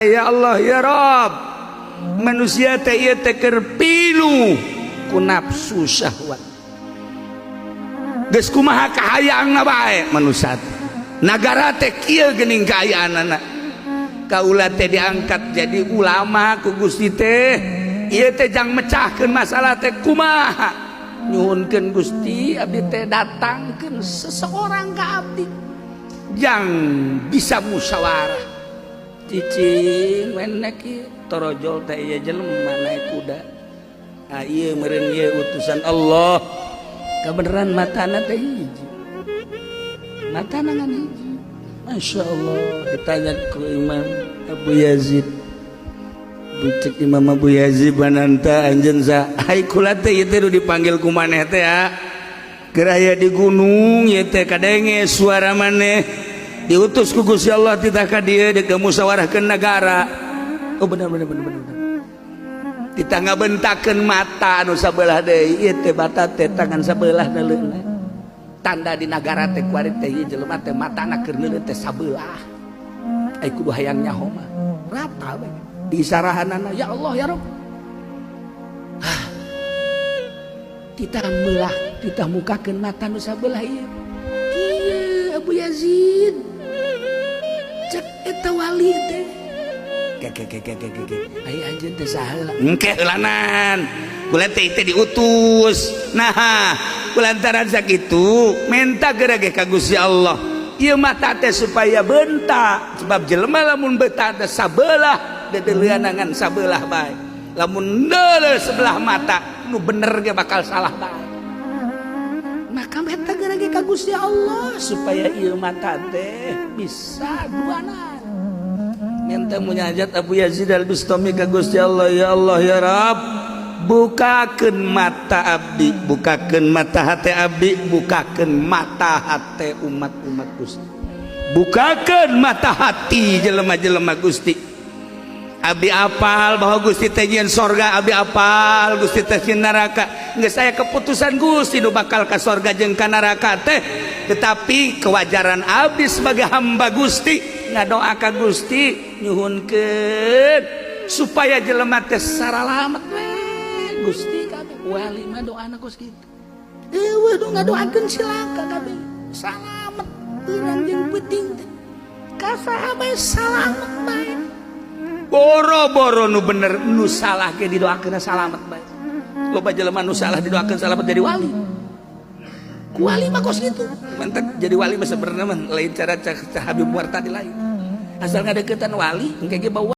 Ya Allah ya Rabb, manusia teh ieu teh keur pilu ku nafsu syahwat. Geus kumaha kahayaangna bae manusia teh. Nagara teh kieu geuning kaayaanana. Kaula teh diangkat jadi ulama ku Gusti teh. Ieu teh jang mecahkeun masalah teh kumaha. Nyuhunkeun Gusti, abdi teh datangkeun seseorang ka abdi. Jang bisa musyawarah. Cicing menek torojol teh ieu jelema naik kuda. Ah ieu meureun ieu utusan Allah. Kabeneran matana teh hiji. Matana ngan hiji. Masya Allah, ditanya ku Imam Abu Yazid. Bucek Imam Abu Yazid bananta anjeun sa. Ai kula teh ieu teh dipanggil ku maneh teh ya. Keur aya di gunung ieu teh kadenge suara maneh. Diutus ku Gusti Allah titah ka dieu dek musyawarahkeun negara. Oh benar. Titah ngabentakeun mata anu sabelah deui, ieu teh mata teh tangan sabelah neuleuna. Tanda di negara teh kuari teh ieu jelema teh matana keur neuleun teh sabelah. Ai kudu hayang nyaho mah. Rata we. Diisarahanana ya Allah ya Rabb. Titah meulah, titah mukakeun mata nu sabelah ieu. Ieu Abu Yazid. Cek eta wali teh. Ai anjeun teh saha? Engke heulanan. Kula teh diutus. Nah, kulantaran sakitu menta geurage ka Gusti Allah. Ieu mata teh supaya benta, sebab jelema lamun benta teh sabelah dedeleuanangan sabelah bae. Lamun deuleu sebelah mata nu bener ge bakal salah bae. Maka menta geurage ka Gusti Allah supaya ieu mata teh bisa duana. Menta munajat Abu Yazid Al-Bustami ka Gusti Allah, ya Allah ya Rabb, bukakeun mata abdi, bukakeun mata hati abdi, bukakeun mata hati umat-umat Gusti. Bukakeun mata hati jelema-jelema Gusti. Abdi apal bahwa Gusti teh nyieun sorga, abdi apal Gusti teh nyieun neraka. Geus aya keputusan Gusti nu bakal ka sorga jeung ka neraka teh. Tetapi kewajaran abdi sebagai hamba Gusti ngadoa ka Gusti nyuhunkeun supaya jelema teh saralamet we. Gusti kabeh wali mah doana kos kitu. Eueuh nu ngadoakeun silaka kabeh salamet urang jeung peuting teh. Ka sahabat salamet bae. Boro-boro nu bener nu salah ge didoakeun salamet bae. Loba jelema nu salah didoakeun salamet jadi wali. Ku wali mah kos kitu. Mantep jadi wali mah sebenarnya mah lain cara Habib Wartadi lain. Asal ngadeukeutan wali engke ge bawa